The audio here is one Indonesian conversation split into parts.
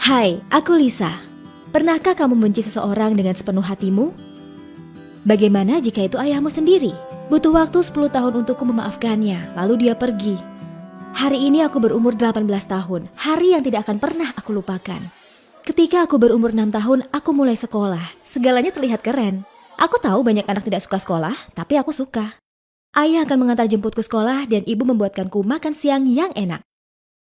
Hai, aku Lisa. Pernahkah kamu membenci seseorang dengan sepenuh hatimu? Bagaimana jika itu ayahmu sendiri? Butuh waktu 10 tahun untukku memaafkannya, lalu dia pergi. Hari ini aku berumur 18 tahun, hari yang tidak akan pernah aku lupakan. Ketika aku berumur 6 tahun, aku mulai sekolah. Segalanya terlihat keren. Aku tahu banyak anak tidak suka sekolah, tapi aku suka. Ayah akan mengantar jemputku sekolah dan ibu membuatkanku makan siang yang enak.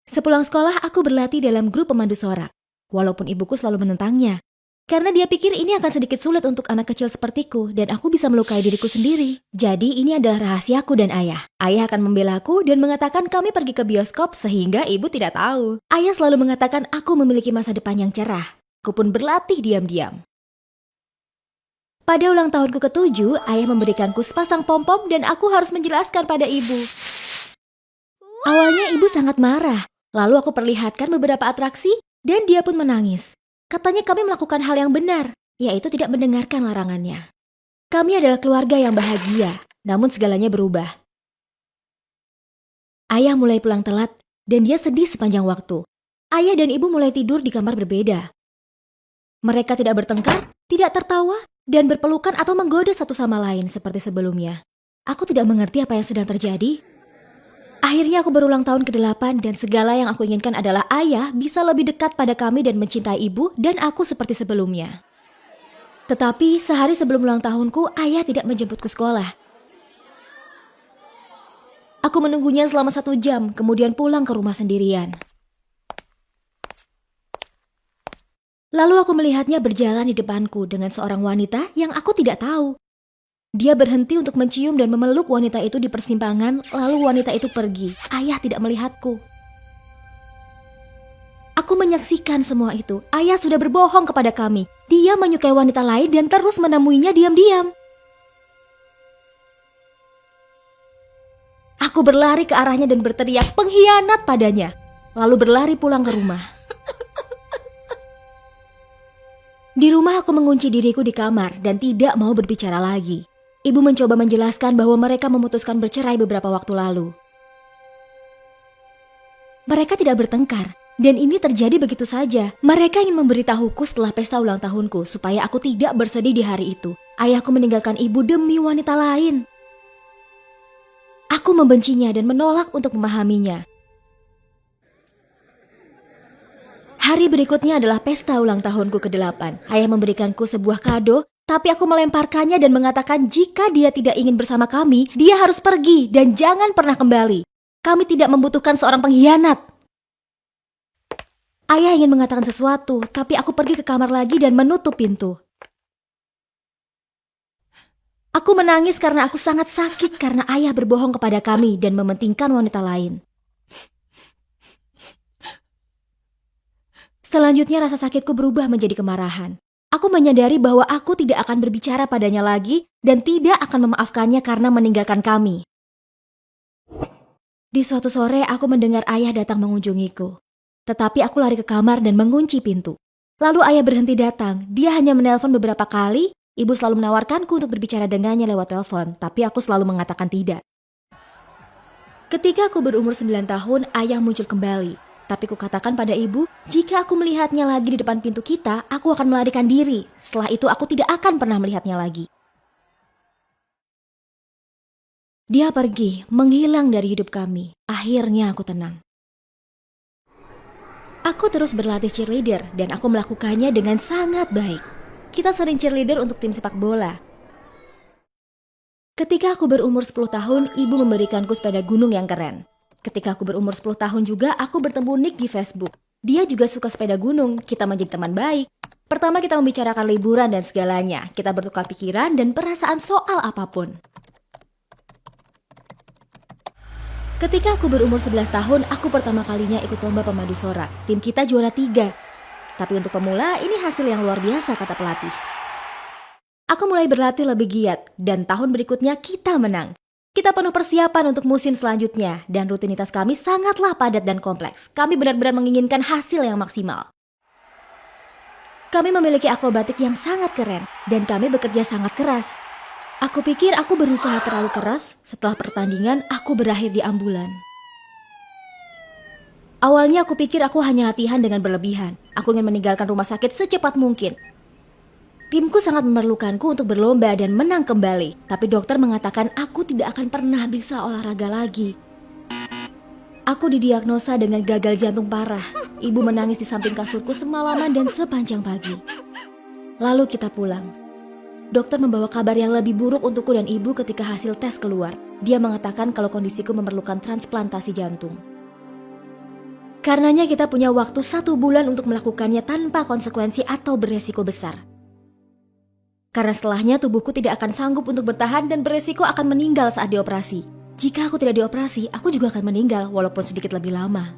Sepulang sekolah, aku berlatih dalam grup pemandu sorak. Walaupun ibuku selalu menentangnya. Karena dia pikir ini akan sedikit sulit untuk anak kecil sepertiku dan aku bisa melukai diriku sendiri. Jadi ini adalah rahasiaku dan ayah. Ayah akan membelaku dan mengatakan kami pergi ke bioskop sehingga ibu tidak tahu. Ayah selalu mengatakan aku memiliki masa depan yang cerah. Aku pun berlatih diam-diam. Pada ulang tahunku ke-7, ayah memberikanku sepasang pom-pom dan aku harus menjelaskan pada ibu. Awalnya ibu sangat marah. Lalu aku perlihatkan beberapa atraksi dan dia pun menangis. Katanya kami melakukan hal yang benar, yaitu tidak mendengarkan larangannya. Kami adalah keluarga yang bahagia, namun segalanya berubah. Ayah mulai pulang telat dan dia sedih sepanjang waktu. Ayah dan ibu mulai tidur di kamar berbeda. Mereka tidak bertengkar, tidak tertawa, dan berpelukan atau menggoda satu sama lain seperti sebelumnya. Aku tidak mengerti apa yang sedang terjadi. Akhirnya aku berulang tahun ke-8 dan segala yang aku inginkan adalah ayah bisa lebih dekat pada kami dan mencintai ibu dan aku seperti sebelumnya. Tetapi sehari sebelum ulang tahunku, ayah tidak menjemputku sekolah. Aku menunggunya selama 1 jam, kemudian pulang ke rumah sendirian. Lalu aku melihatnya berjalan di depanku dengan seorang wanita yang aku tidak tahu. Dia berhenti untuk mencium dan memeluk wanita itu di persimpangan, lalu wanita itu pergi. Ayah tidak melihatku. Aku menyaksikan semua itu. Ayah sudah berbohong kepada kami. Dia menyukai wanita lain dan terus menemuinya diam-diam. Aku berlari ke arahnya dan berteriak pengkhianat padanya. Lalu berlari pulang ke rumah. Di rumah aku mengunci diriku di kamar dan tidak mau berbicara lagi. Ibu mencoba menjelaskan bahwa mereka memutuskan bercerai beberapa waktu lalu. Mereka tidak bertengkar, dan ini terjadi begitu saja. Mereka ingin memberitahuku setelah pesta ulang tahunku supaya aku tidak bersedih di hari itu. Ayahku meninggalkan ibu demi wanita lain. Aku membencinya dan menolak untuk memahaminya. Hari berikutnya adalah pesta ulang tahunku ke-8. Ayah memberikanku sebuah kado, tapi aku melemparkannya dan mengatakan jika dia tidak ingin bersama kami, dia harus pergi dan jangan pernah kembali. Kami tidak membutuhkan seorang pengkhianat. Ayah ingin mengatakan sesuatu, tapi aku pergi ke kamar lagi dan menutup pintu. Aku menangis karena aku sangat sakit karena ayah berbohong kepada kami dan mementingkan wanita lain. Selanjutnya rasa sakitku berubah menjadi kemarahan. Aku menyadari bahwa aku tidak akan berbicara padanya lagi dan tidak akan memaafkannya karena meninggalkan kami. Di suatu sore aku mendengar ayah datang mengunjungiku. Tetapi aku lari ke kamar dan mengunci pintu. Lalu ayah berhenti datang. Dia hanya menelpon beberapa kali. Ibu selalu menawarkanku untuk berbicara dengannya lewat telepon, tapi aku selalu mengatakan tidak. Ketika aku berumur 9 tahun, ayah muncul kembali. Tapi kukatakan pada ibu, jika aku melihatnya lagi di depan pintu kita, aku akan melarikan diri. Setelah itu aku tidak akan pernah melihatnya lagi. Dia pergi, menghilang dari hidup kami. Akhirnya aku tenang. Aku terus berlatih cheerleader dan aku melakukannya dengan sangat baik. Kita sering cheerleader untuk tim sepak bola. Ketika aku berumur 10 tahun, ibu memberikanku sepeda gunung yang keren. Ketika aku berumur 10 tahun juga, aku bertemu Nick di Facebook. Dia juga suka sepeda gunung, kita menjadi teman baik. Pertama kita membicarakan liburan dan segalanya. Kita bertukar pikiran dan perasaan soal apapun. Ketika aku berumur 11 tahun, aku pertama kalinya ikut lomba pemandu sorak. Tim kita juara 3. Tapi untuk pemula, ini hasil yang luar biasa, kata pelatih. Aku mulai berlatih lebih giat, dan tahun berikutnya kita menang. Kita penuh persiapan untuk musim selanjutnya, dan rutinitas kami sangatlah padat dan kompleks. Kami benar-benar menginginkan hasil yang maksimal. Kami memiliki akrobatik yang sangat keren, dan kami bekerja sangat keras. Aku pikir aku berusaha terlalu keras, setelah pertandingan aku berakhir di ambulan. Awalnya aku pikir aku hanya latihan dengan berlebihan. Aku ingin meninggalkan rumah sakit secepat mungkin. Timku sangat memerlukanku untuk berlomba dan menang kembali. Tapi dokter mengatakan aku tidak akan pernah bisa olahraga lagi. Aku didiagnosa dengan gagal jantung parah. Ibu menangis di samping kasurku semalaman dan sepanjang pagi. Lalu kita pulang. Dokter membawa kabar yang lebih buruk untukku dan ibu ketika hasil tes keluar. Dia mengatakan kalau kondisiku memerlukan transplantasi jantung. Karenanya kita punya waktu 1 bulan untuk melakukannya tanpa konsekuensi atau beresiko besar. Karena setelahnya tubuhku tidak akan sanggup untuk bertahan dan beresiko akan meninggal saat dioperasi. Jika aku tidak dioperasi, aku juga akan meninggal walaupun sedikit lebih lama.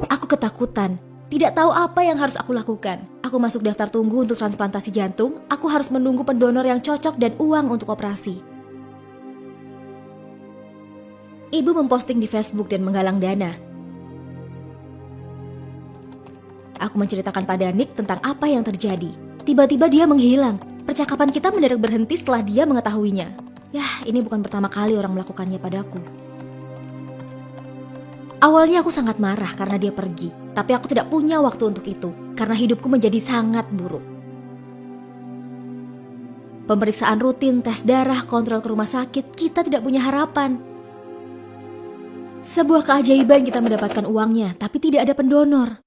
Aku ketakutan, tidak tahu apa yang harus aku lakukan. Aku masuk daftar tunggu untuk transplantasi jantung, aku harus menunggu pendonor yang cocok dan uang untuk operasi. Ibu memposting di Facebook dan menggalang dana. Aku menceritakan pada Nick tentang apa yang terjadi. Tiba-tiba dia menghilang. Percakapan kita mendadak berhenti setelah dia mengetahuinya. Yah, ini bukan pertama kali orang melakukannya padaku. Awalnya aku sangat marah karena dia pergi. Tapi aku tidak punya waktu untuk itu. Karena hidupku menjadi sangat buruk. Pemeriksaan rutin, tes darah, kontrol ke rumah sakit, kita tidak punya harapan. Sebuah keajaiban kita mendapatkan uangnya, tapi tidak ada pendonor.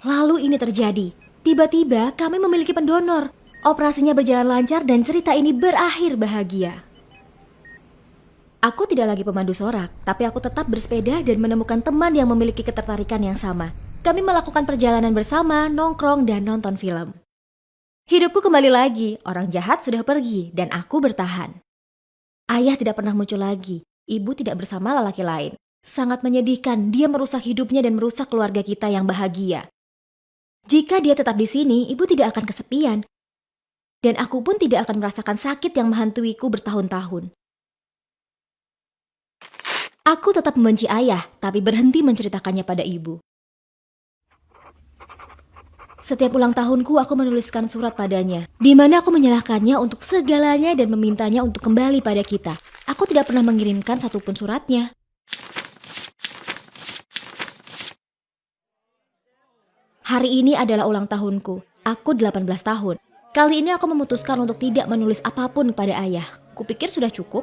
Lalu ini terjadi. Tiba-tiba kami memiliki pendonor. Operasinya berjalan lancar dan cerita ini berakhir bahagia. Aku tidak lagi pemandu sorak, tapi aku tetap bersepeda dan menemukan teman yang memiliki ketertarikan yang sama. Kami melakukan perjalanan bersama, nongkrong, dan nonton film. Hidupku kembali lagi, orang jahat sudah pergi, dan aku bertahan. Ayah tidak pernah muncul lagi, ibu tidak bersama lelaki lain. Sangat menyedihkan, dia merusak hidupnya dan merusak keluarga kita yang bahagia. Jika dia tetap di sini, ibu tidak akan kesepian. Dan aku pun tidak akan merasakan sakit yang menghantuiku bertahun-tahun. Aku tetap membenci ayah, tapi berhenti menceritakannya pada ibu. Setiap ulang tahunku, aku menuliskan surat padanya, di mana aku menyalahkannya untuk segalanya dan memintanya untuk kembali pada kita. Aku tidak pernah mengirimkan satupun suratnya. Hari ini adalah ulang tahunku. Aku 18 tahun. Kali ini aku memutuskan untuk tidak menulis apapun pada ayah. Kupikir sudah cukup.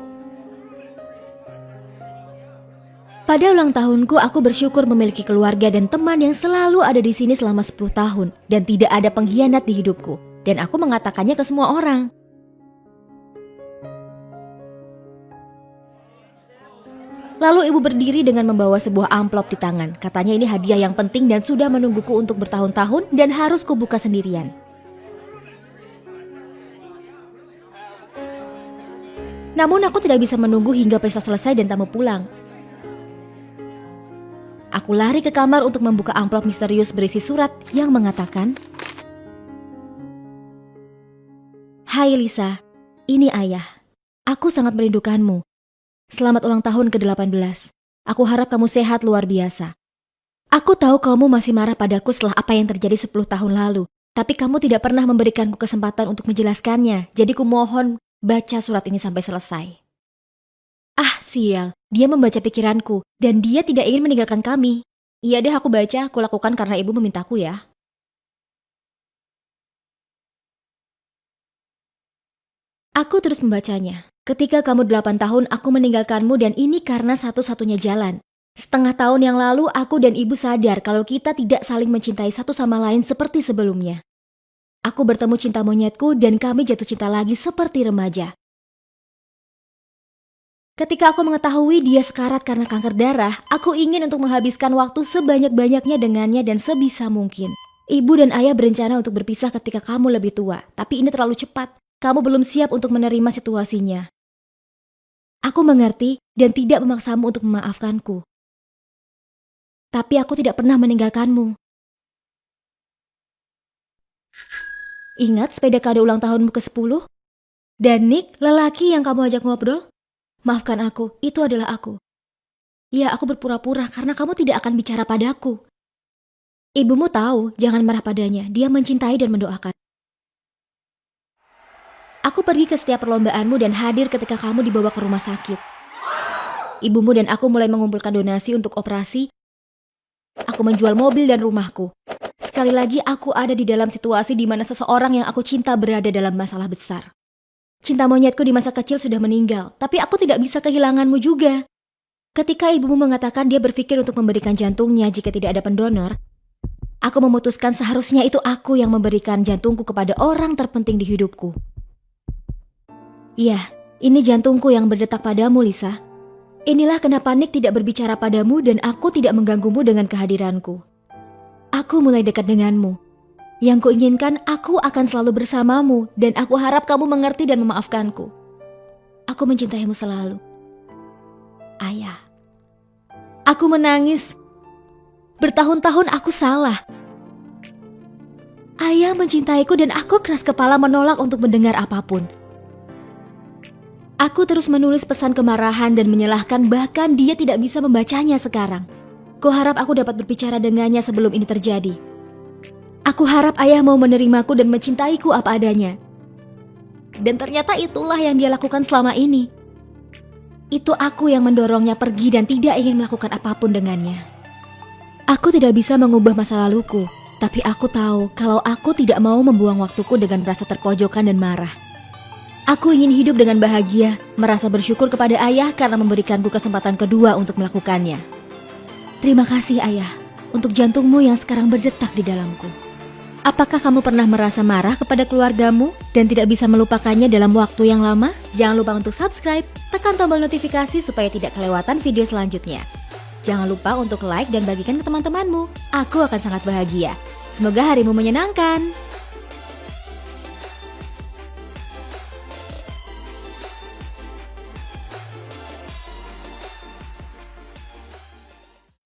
Pada ulang tahunku, aku bersyukur memiliki keluarga dan teman yang selalu ada di sini selama 10 tahun. Dan tidak ada pengkhianat di hidupku. Dan aku mengatakannya ke semua orang. Lalu ibu berdiri dengan membawa sebuah amplop di tangan. Katanya ini hadiah yang penting dan sudah menungguku untuk bertahun-tahun dan harus kubuka sendirian. Namun aku tidak bisa menunggu hingga pesta selesai dan tamu pulang. Aku lari ke kamar untuk membuka amplop misterius berisi surat yang mengatakan, "Hai Lisa, ini ayah. Aku sangat merindukanmu. Selamat ulang tahun ke-18. Aku harap kamu sehat luar biasa. Aku tahu kamu masih marah padaku setelah apa yang terjadi 10 tahun lalu. Tapi kamu tidak pernah memberikanku kesempatan untuk menjelaskannya. Jadi kumohon baca surat ini sampai selesai." Ah, sial. Dia membaca pikiranku. Dan dia tidak ingin meninggalkan kami. Iya deh, aku baca. Aku lakukan karena ibu memintaku ya. Aku terus membacanya. Ketika kamu 8 tahun, aku meninggalkanmu dan ini karena satu-satunya jalan. Setengah tahun yang lalu, aku dan ibu sadar kalau kita tidak saling mencintai satu sama lain seperti sebelumnya. Aku bertemu cinta monyetku dan kami jatuh cinta lagi seperti remaja. Ketika aku mengetahui dia sekarat karena kanker darah, aku ingin untuk menghabiskan waktu sebanyak-banyaknya dengannya dan sebisa mungkin. Ibu dan ayah berencana untuk berpisah ketika kamu lebih tua, tapi ini terlalu cepat. Kamu belum siap untuk menerima situasinya. Aku mengerti dan tidak memaksamu untuk memaafkanku. Tapi aku tidak pernah meninggalkanmu. Ingat sepeda kado ulang tahunmu ke-10? Dan Nick, lelaki yang kamu ajak ngobrol? Maafkan aku, itu adalah aku. Ya, aku berpura-pura karena kamu tidak akan bicara padaku. Ibumu tahu, jangan marah padanya. Dia mencintai dan mendoakan. Aku pergi ke setiap perlombaanmu dan hadir ketika kamu dibawa ke rumah sakit. Ibumu dan aku mulai mengumpulkan donasi untuk operasi, aku menjual mobil dan rumahku. Sekali lagi aku ada di dalam situasi di mana seseorang yang aku cinta berada dalam masalah besar. Cinta monyetku di masa kecil sudah meninggal, tapi aku tidak bisa kehilanganmu juga. Ketika ibumu mengatakan dia berpikir untuk memberikan jantungnya jika tidak ada pendonor, aku memutuskan seharusnya itu aku yang memberikan jantungku kepada orang terpenting di hidupku. Iya, ini jantungku yang berdetak padamu, Lisa. Inilah kenapa Nick tidak berbicara padamu dan aku tidak mengganggumu dengan kehadiranku. Aku mulai dekat denganmu. Yang kuinginkan aku akan selalu bersamamu dan aku harap kamu mengerti dan memaafkanku. Aku mencintaimu selalu. Ayah. Aku menangis. Bertahun-tahun aku salah. Ayah mencintaiku dan aku keras kepala menolak untuk mendengar apapun. Aku terus menulis pesan kemarahan dan menyalahkan, bahkan dia tidak bisa membacanya sekarang. Kuharap aku dapat berbicara dengannya sebelum ini terjadi. Aku harap ayah mau menerimaku dan mencintaiku apa adanya. Dan ternyata itulah yang dia lakukan selama ini. Itu aku yang mendorongnya pergi dan tidak ingin melakukan apapun dengannya. Aku tidak bisa mengubah masa laluku, tapi aku tahu kalau aku tidak mau membuang waktuku dengan merasa terpojokan dan marah. Aku ingin hidup dengan bahagia, merasa bersyukur kepada ayah karena memberikanku kesempatan kedua untuk melakukannya. Terima kasih ayah, untuk jantungmu yang sekarang berdetak di dalamku. Apakah kamu pernah merasa marah kepada keluargamu dan tidak bisa melupakannya dalam waktu yang lama? Jangan lupa untuk subscribe, tekan tombol notifikasi supaya tidak kelewatan video selanjutnya. Jangan lupa untuk like dan bagikan ke teman-temanmu. Aku akan sangat bahagia. Semoga harimu menyenangkan.